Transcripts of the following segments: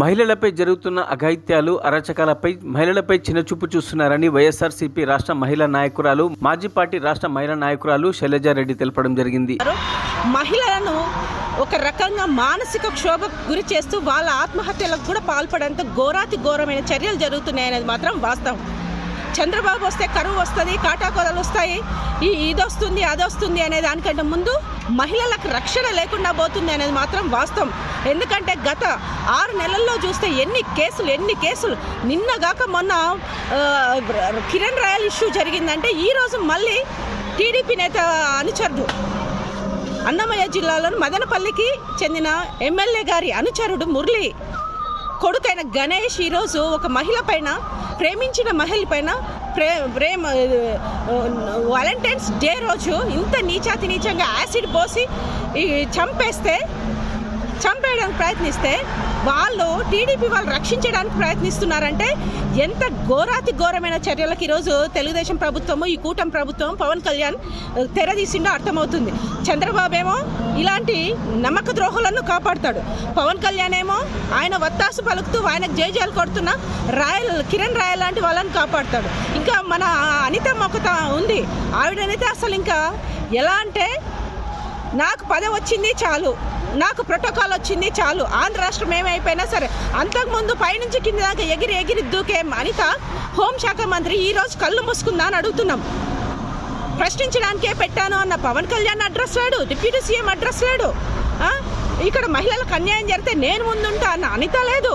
మహిళలపై జరుగుతున్న అఘాయిత్యాలు, అరాచకాలపై మహిళలపై చిన్నచూపు చూస్తున్నారని వైఎస్ఆర్సీపీ రాష్ట్ర మహిళా నాయకురాలు, మాజీ పార్టీ రాష్ట్ర మహిళా నాయకురాలు శైలజారెడ్డి తెలపడం జరిగింది. మహిళలను ఒక రకంగా మానసిక క్షోభకు గురి చేస్తూ వాళ్ళ ఆత్మహత్యలకు కూడా పాల్పడేంత ఘోరాతి ఘోరమైన చర్యలు జరుగుతున్నాయనేది మాత్రం వాస్తవం. చంద్రబాబు వస్తే కరువు వస్తుంది, కాటాకోదలు వస్తాయి, ఇది వస్తుంది అది వస్తుంది అనే దానికంటే ముందు మహిళలకు రక్షణ లేకుండా పోతుంది అనేది మాత్రం వాస్తవం. ఎందుకంటే గత 6 నెలల్లో చూస్తే ఎన్ని కేసులు నిన్నగాక మొన్న కిరణ్ రాయల్ ఇష్యూ జరిగిందంటే ఈరోజు మళ్ళీ టీడీపీ నేత అనుచరుడు అన్నమయ్య జిల్లాలోని మదనపల్లికి చెందిన ఎమ్మెల్యే గారి అనుచరుడు మురళి కొడుకైన గణేష్ ఈరోజు ఒక మహిళ పైన, ప్రేమించిన మహిళ పైన వాలంటైన్స్ డే రోజు ఇంత నీచంగా యాసిడ్ పోసి చంపేయడానికి ప్రయత్నిస్తే వాళ్ళు టీడీపీ వాళ్ళు రక్షించడానికి ప్రయత్నిస్తున్నారంటే ఎంత ఘోరమైన చర్యలకు ఈరోజు తెలుగుదేశం ప్రభుత్వము, ఈ కూటమి ప్రభుత్వం, పవన్ కళ్యాణ్ తెరదీసిండో అర్థమవుతుంది. చంద్రబాబు ఏమో ఇలాంటి నమ్మక ద్రోహులను కాపాడుతాడు, పవన్ కళ్యాణ్ ఏమో ఆయన వత్తాసు పలుకుతూ ఆయనకు జయజాలు కొడుతున్న కిరణ్ రాయల్ లాంటి వాళ్ళని కాపాడుతాడు. ఇంకా మన అనితమ్మ ఒక ఉంది, ఆవిడనైతే అసలు ఇంకా ఎలా అంటే నాకు పదవి వచ్చింది చాలు, నాకు ప్రోటోకాల్ వచ్చింది చాలు, ఆంధ్ర రాష్ట్రం ఏమైపోయినా సరే, అంతకుముందు పైనుంచి కింద దాకా ఎగిరి దూకే అనిత హోంశాఖ మంత్రి ఈరోజు కళ్ళు మూసుకుందా అని అడుగుతున్నాం. ప్రశ్నించడానికే పెట్టాను అన్న పవన్ కళ్యాణ్ అడ్రస్ లేడు, డిప్యూటీ సీఎం అడ్రస్ లేడు. ఇక్కడ మహిళలకు అన్యాయం జరిగితే నేను ముందుంటా అన్న అనిత లేదు.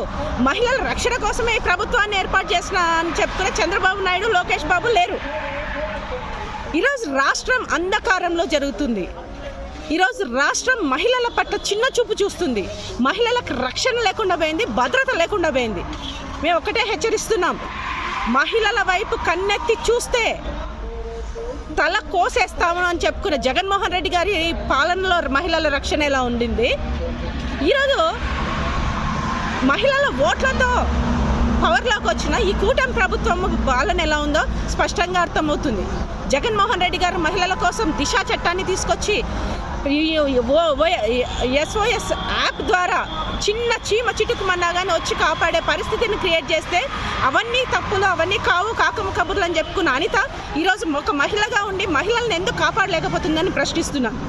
మహిళల రక్షణ కోసమే ఈ ప్రభుత్వాన్ని ఏర్పాటు చేసిన అని చెప్పుకునే చంద్రబాబు నాయుడు, లోకేష్ బాబు లేరు. ఈరోజు రాష్ట్రం అంధకారంలో జరుగుతుంది. ఈరోజు రాష్ట్రం మహిళల పట్ల చిన్న చూపు చూస్తుంది. మహిళలకు రక్షణ లేకుండా పోయింది, భద్రత లేకుండా పోయింది. మేము ఒకటే హెచ్చరిస్తున్నాం, మహిళల వైపు కన్నెత్తి చూస్తే తల కోసేస్తాము అని చెప్పుకునే జగన్మోహన్ రెడ్డి గారి పాలనలో మహిళల రక్షణ ఎలా ఉండింది, ఈరోజు మహిళల ఓట్లతో పవర్లోకి వచ్చిన ఈ కూటమి ప్రభుత్వం పాలన ఎలా ఉందో స్పష్టంగా అర్థమవుతుంది. జగన్మోహన్ రెడ్డి గారు మహిళల కోసం దిశ చట్టాన్ని తీసుకొచ్చి SOS యాప్ ద్వారా చిన్న చీమ చిటుకుమన్నా కానీ వచ్చి కాపాడే పరిస్థితిని క్రియేట్ చేస్తే అవన్నీ తప్పులు, అవన్నీ కాకమ్మ కబుర్లు అని చెప్పుకున్న అనిత ఈరోజు ఒక మహిళగా ఉండి మహిళల్ని ఎందుకు కాపాడలేకపోతుందని ప్రశ్నిస్తున్నాను.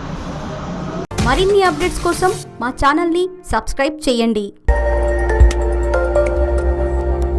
మరిన్ని అప్డేట్స్ కోసం మా ఛానల్ని సబ్స్క్రైబ్ చేయండి.